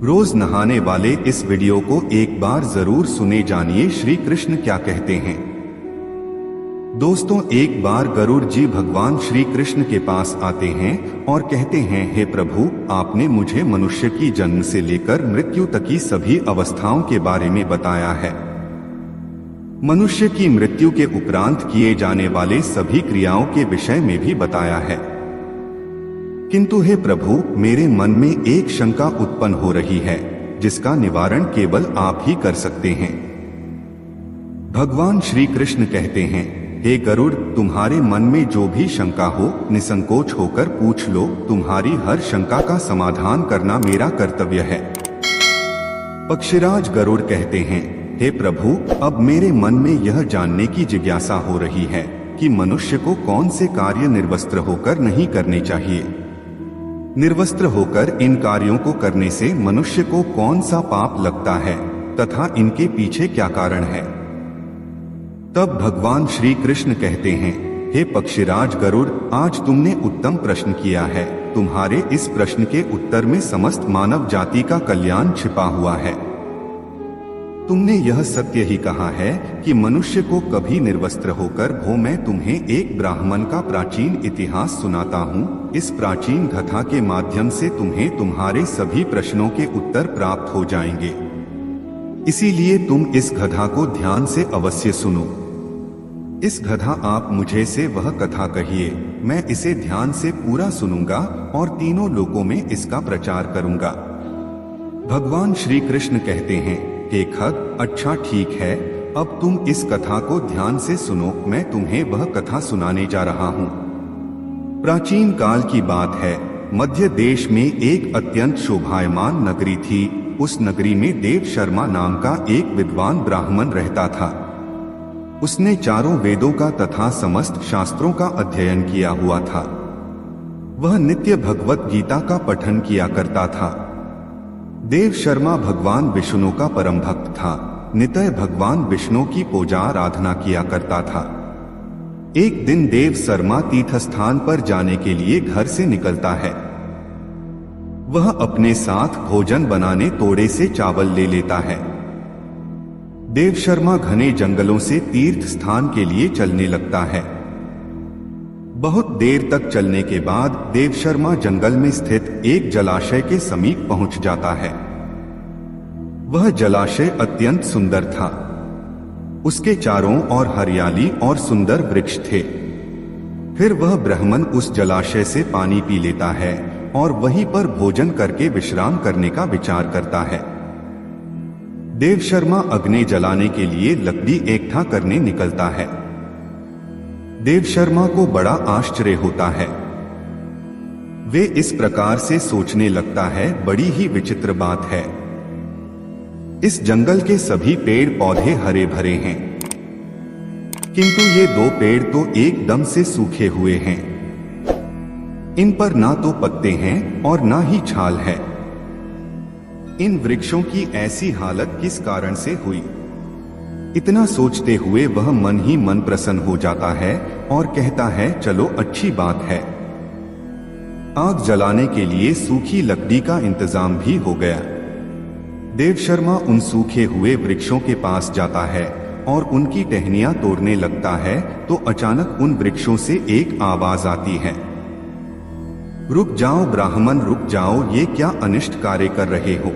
रोज नहाने वाले इस वीडियो को एक बार जरूर सुने, जानिए श्री कृष्ण क्या कहते हैं। दोस्तों, एक बार गरुड़ जी भगवान श्री कृष्ण के पास आते हैं और कहते हैं, हे प्रभु, आपने मुझे मनुष्य की जन्म से लेकर मृत्यु तक की सभी अवस्थाओं के बारे में बताया है। मनुष्य की मृत्यु के उपरांत किए जाने वाले सभी क्रियाओं के विषय में भी बताया है। किंतु हे प्रभु, मेरे मन में एक शंका उत्पन्न हो रही है जिसका निवारण केवल आप ही कर सकते हैं। भगवान श्री कृष्ण कहते हैं, हे गरुड़, तुम्हारे मन में जो भी शंका हो निसंकोच होकर पूछ लो। तुम्हारी हर शंका का समाधान करना मेरा कर्तव्य है। पक्षीराज गरुड़ कहते हैं, हे प्रभु, अब मेरे मन में यह जानने की जिज्ञासा हो रही है कि मनुष्य को कौन से कार्य निर्वस्त्र होकर नहीं करने चाहिए। निर्वस्त्र होकर इन कार्यों को करने से मनुष्य को कौन सा पाप लगता है तथा इनके पीछे क्या कारण है। तब भगवान श्री कृष्ण कहते हैं, हे पक्षीराज गरुड़, आज तुमने उत्तम प्रश्न किया है। तुम्हारे इस प्रश्न के उत्तर में समस्त मानव जाति का कल्याण छिपा हुआ है। तुमने यह सत्य ही कहा है कि मनुष्य को कभी निर्वस्त्र होकर भो। मैं तुम्हें एक ब्राह्मण का प्राचीन इतिहास सुनाता हूँ। इस प्राचीन कथा के माध्यम से तुम्हें तुम्हारे सभी प्रश्नों के उत्तर प्राप्त हो जाएंगे। इसीलिए तुम इस कथा को ध्यान से अवश्य सुनो। इस कथा आप मुझे से वह कथा कहिए, मैं इसे ध्यान से पूरा सुनूंगा और तीनों लोकों में इसका प्रचार करूंगा। भगवान श्री कृष्ण कहते हैं, हे खग, अच्छा ठीक है, अब तुम इस कथा को ध्यान से सुनो। मैं तुम्हें वह कथा सुनाने जा रहा हूँ। प्राचीन काल की बात है। मध्य देश में एक अत्यंत शोभायमान नगरी थी। उस नगरी में देव शर्मा नाम का एक विद्वान ब्राह्मण रहता था। उसने चारों वेदों का तथा समस्त शास्त्रों का अध्ययन किया हुआ था। वह नित्य भगवत गीता का पठन किया करता था। देव शर्मा भगवान विष्णु का परम भक्त था। नित्य भगवान विष्णु की पूजा आराधना किया करता था। एक दिन देव शर्मा तीर्थ स्थान पर जाने के लिए घर से निकलता है। वह अपने साथ भोजन बनाने तोड़े से चावल ले लेता है। देव शर्मा घने जंगलों से तीर्थ स्थान के लिए चलने लगता है। बहुत देर तक चलने के बाद देव शर्मा जंगल में स्थित एक जलाशय के समीप पहुंच जाता है। वह जलाशय अत्यंत सुंदर था। उसके चारों ओर हरियाली और सुंदर वृक्ष थे। फिर वह ब्राह्मण उस जलाशय से पानी पी लेता है और वहीं पर भोजन करके विश्राम करने का विचार करता है। देव शर्मा अग्नि जलाने के लिए लकड़ी इकट्ठा करने निकलता है। देव शर्मा को बड़ा आश्चर्य होता है। वे इस प्रकार से सोचने लगता है, बड़ी ही विचित्र बात है। इस जंगल के सभी पेड़ पौधे हरे भरे हैं, किंतु ये दो पेड़ तो एकदम से सूखे हुए हैं। इन पर ना तो पत्ते हैं और ना ही छाल है। इन वृक्षों की ऐसी हालत किस कारण से हुई? इतना सोचते हुए वह मन ही मन प्रसन्न हो जाता है और कहता है, चलो अच्छी बात है। आग जलाने के लिए सूखी लकड़ी का इंतजाम भी हो गया। देव शर्मा उन सूखे हुए वृक्षों के पास जाता है और उनकी टहनियां तोड़ने लगता है तो अचानक उन वृक्षों से एक आवाज आती है, रुक जाओ ब्राह्मण, रुक जाओ, ये क्या अनिष्ट कार्य कर रहे हो।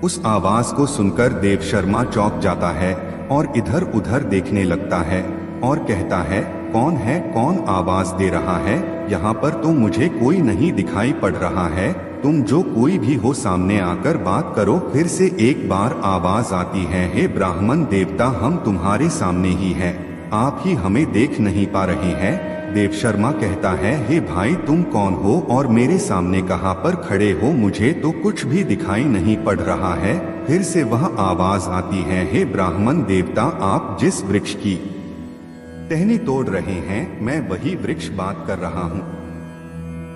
उस आवाज को सुनकर देव शर्मा चौंक जाता है और इधर उधर देखने लगता है और कहता है, कौन है, कौन आवाज दे रहा है? यहाँ पर तो मुझे कोई नहीं दिखाई पड़ रहा है। तुम जो कोई भी हो सामने आकर बात करो। फिर से एक बार आवाज आती है, हे ब्राह्मण देवता, हम तुम्हारे सामने ही हैं, आप ही हमें देख नहीं पा रहे हैं। देव शर्मा कहता है, हे भाई, तुम कौन हो और मेरे सामने कहाँ पर खड़े हो? मुझे तो कुछ भी दिखाई नहीं पड़ रहा है। फिर से वह आवाज आती है, हे ब्राह्मण देवता, आप जिस वृक्ष की टहनी तोड़ रहे हैं, मैं वही वृक्ष बात कर रहा हूँ,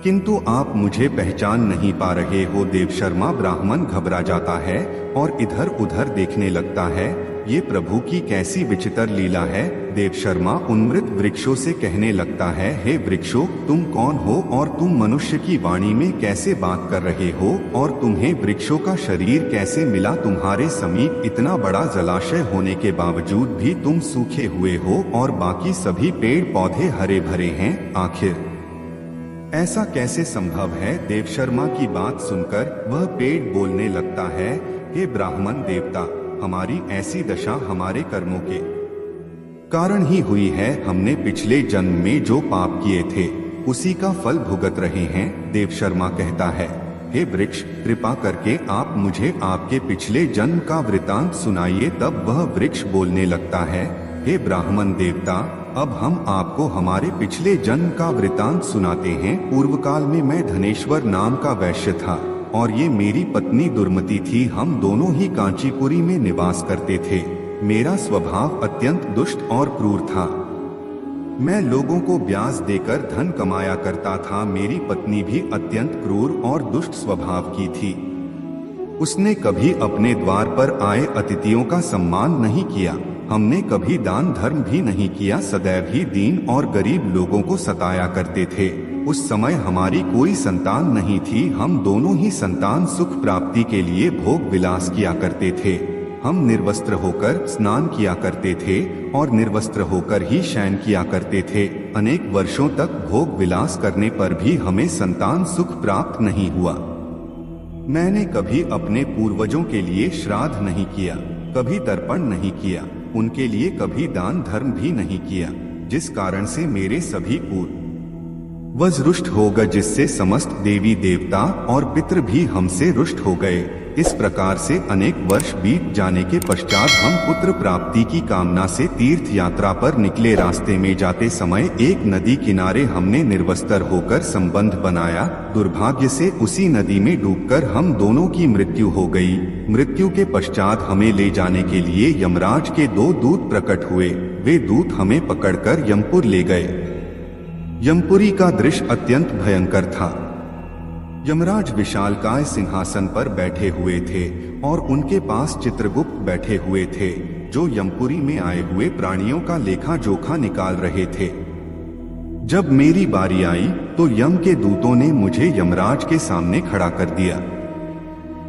किंतु आप मुझे पहचान नहीं पा रहे हो। देव शर्मा ब्राह्मण घबरा जाता है और इधर उधर देखने लगता है ये प्रभु की कैसी विचित्र लीला है। देव शर्मा उन मृत वृक्षों से कहने लगता है, हे वृक्षों, तुम कौन हो और तुम मनुष्य की वाणी में कैसे बात कर रहे हो और तुम्हें वृक्षों का शरीर कैसे मिला। तुम्हारे समीप इतना बड़ा जलाशय होने के बावजूद भी तुम सूखे हुए हो और बाकी सभी पेड़ पौधे हरे भरे हैं। आखिर ऐसा कैसे संभव है। देव शर्मा की बात सुनकर वह पेड़ बोलने लगता है, हे ब्राह्मण देवता, हमारी ऐसी दशा हमारे कर्मों के कारण ही हुई है। हमने पिछले जन्म में जो पाप किए थे उसी का फल भुगत रहे हैं। देव शर्मा कहता है, हे वृक्ष, कृपा करके आप मुझे आपके पिछले जन्म का वृतांत सुनाइए। तब वह वृक्ष बोलने लगता है, हे ब्राह्मण देवता, अब हम आपको हमारे पिछले जन्म का वृतांत सुनाते हैं। पूर्व काल में मैं धनेश्वर नाम का वैश्य था और ये मेरी पत्नी दुर्मति थी। हम दोनों ही कांचीपुरी में निवास करते थे। मेरा स्वभाव अत्यंत दुष्ट और क्रूर था। मैं लोगों को ब्याज देकर धन कमाया करता था। मेरी पत्नी भी अत्यंत क्रूर और दुष्ट स्वभाव की थी। उसने कभी अपने द्वार पर आए अतिथियों का सम्मान नहीं किया। हमने कभी दान धर्म भी नहीं किया। सदैव ही दीन और गरीब लोगों को सताया करते थे। उस समय हमारी कोई संतान नहीं थी। हम दोनों ही संतान सुख प्राप्ति के लिए भोग विलास किया करते थे। हम निर्वस्त्र होकर स्नान किया करते थे और निर्वस्त्र होकर ही शयन किया करते थे। अनेक वर्षों तक भोग विलास करने पर भी हमें संतान सुख प्राप्त नहीं हुआ। मैंने कभी अपने पूर्वजों के लिए श्राद्ध नहीं किया, कभी तर्पण नहीं किया, उनके लिए कभी दान धर्म भी नहीं किया, जिस कारण से मेरे सभी पूर्वज रुष्ट हो गए, जिससे समस्त देवी देवता और पितृ भी हमसे रुष्ट हो गए। इस प्रकार से अनेक वर्ष बीत जाने के पश्चात हम पुत्र प्राप्ति की कामना से तीर्थ यात्रा पर निकले। रास्ते में जाते समय एक नदी किनारे हमने निर्वस्त्र होकर संबंध बनाया। दुर्भाग्य से उसी नदी में डूबकर हम दोनों की मृत्यु हो गई। मृत्यु के पश्चात हमें ले जाने के लिए यमराज के 2 दूत प्रकट हुए। वे दूत हमें पकड़कर यमपुर ले गए। यमपुरी का दृश्य अत्यंत भयंकर था। यमराज विशालकाय सिंहासन पर बैठे हुए थे और उनके पास चित्रगुप्त बैठे हुए थे, जो यमपुरी में आए हुए प्राणियों का लेखा जोखा निकाल रहे थे। जब मेरी बारी आई तो यम के दूतों ने मुझे यमराज के सामने खड़ा कर दिया।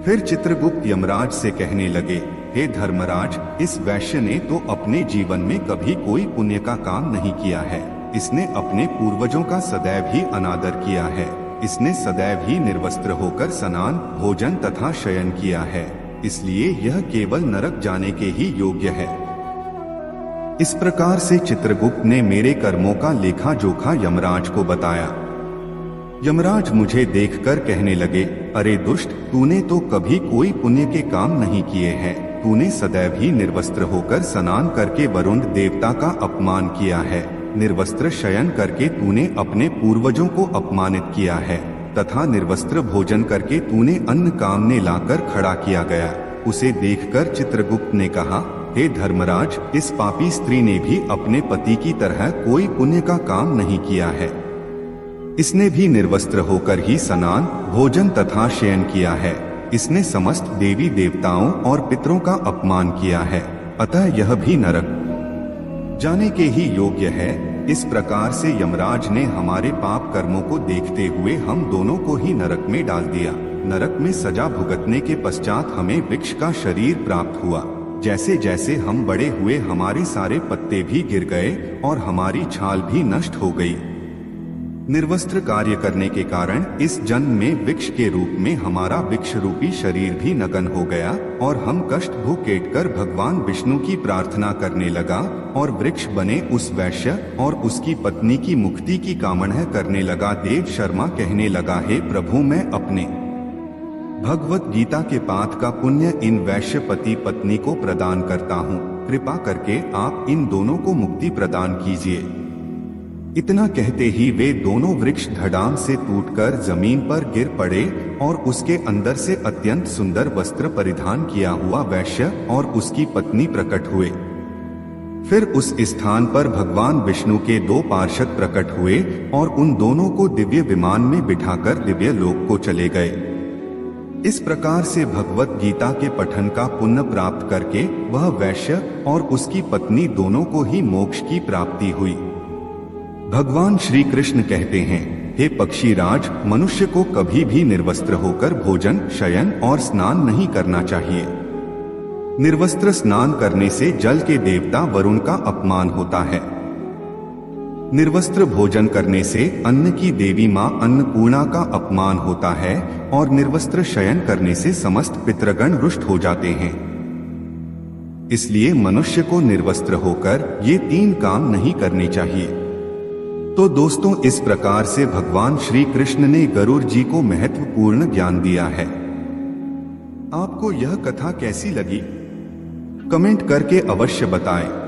फिर चित्रगुप्त यमराज से कहने लगे, हे धर्मराज, इस वैश्य ने तो अपने जीवन में कभी कोई पुण्य का काम नहीं किया है। इसने अपने पूर्वजों का सदैव ही अनादर किया है। इसने सदैव ही निर्वस्त्र होकर स्नान, भोजन तथा शयन किया है, इसलिए यह केवल नरक जाने के ही योग्य है। इस प्रकार से चित्रगुप्त ने मेरे कर्मों का लेखा जोखा यमराज को बताया। यमराज मुझे देखकर कहने लगे, अरे दुष्ट, तूने तो कभी कोई पुण्य के काम नहीं किए हैं। तूने सदैव ही निर्वस्त्र होकर स्नान करके वरुण देवता का अपमान किया है। निर्वस्त्र शयन करके तूने अपने पूर्वजों को अपमानित किया है तथा निर्वस्त्र भोजन करके तूने अन्न कामने लाकर खड़ा किया गया। उसे देखकर चित्रगुप्त ने कहा, हे धर्मराज, इस पापी स्त्री ने भी अपने पति की तरह कोई पुण्य का काम नहीं किया है। इसने भी निर्वस्त्र होकर ही स्नान, भोजन तथा शयन किया है। इसने समस्त देवी देवताओं और पितरों का अपमान किया है, अतः यह भी नरक जाने के ही योग्य है। इस प्रकार से यमराज ने हमारे पाप कर्मों को देखते हुए हम दोनों को ही नरक में डाल दिया। नरक में सजा भुगतने के पश्चात हमें वृक्ष का शरीर प्राप्त हुआ। जैसे जैसे हम बड़े हुए हमारे सारे पत्ते भी गिर गए और हमारी छाल भी नष्ट हो गई। निर्वस्त्र कार्य करने के कारण इस जन्म में वृक्ष के रूप में हमारा वृक्ष रूपी शरीर भी नग्न हो गया और हम कष्ट भूकेट कर भगवान विष्णु की प्रार्थना करने लगा और वृक्ष बने उस वैश्य और उसकी पत्नी की मुक्ति की कामना करने लगा। देव शर्मा कहने लगा, हे प्रभु, मैं अपने भगवत गीता के पाठ का पुण्य इन वैश्य पति पत्नी को प्रदान करता हूँ। कृपा करके आप इन दोनों को मुक्ति प्रदान कीजिए। इतना कहते ही वे दोनों वृक्ष धड़ाम से टूटकर जमीन पर गिर पड़े और उसके अंदर से अत्यंत सुंदर वस्त्र परिधान किया हुआ वैश्य और उसकी पत्नी प्रकट हुए। फिर उस स्थान पर भगवान विष्णु के 2 पार्षद प्रकट हुए और उन दोनों को दिव्य विमान में बिठाकर दिव्य लोक को चले गए। इस प्रकार से भगवत गीता के पठन का पुण्य प्राप्त करके वह वैश्य और उसकी पत्नी दोनों को ही मोक्ष की प्राप्ति हुई। भगवान श्री कृष्ण कहते हैं, हे पक्षीराज, मनुष्य को कभी भी निर्वस्त्र होकर भोजन, शयन और स्नान नहीं करना चाहिए। निर्वस्त्र स्नान करने से जल के देवता वरुण का अपमान होता है। निर्वस्त्र भोजन करने से अन्न की देवी मां अन्नपूर्णा का अपमान होता है और निर्वस्त्र शयन करने से समस्त पितृगण रुष्ट हो जाते हैं। इसलिए मनुष्य को निर्वस्त्र होकर ये 3 काम नहीं करने चाहिए। तो दोस्तों, इस प्रकार से भगवान श्री कृष्ण ने गरुड़ जी को महत्वपूर्ण ज्ञान दिया है। आपको यह कथा कैसी लगी? कमेंट करके अवश्य बताएं।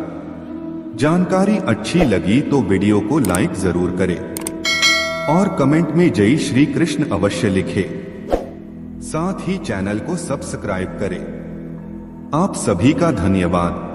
जानकारी अच्छी लगी तो वीडियो को लाइक जरूर करें और कमेंट में जय श्री कृष्ण अवश्य लिखें। साथ ही चैनल को सब्सक्राइब करें। आप सभी का धन्यवाद।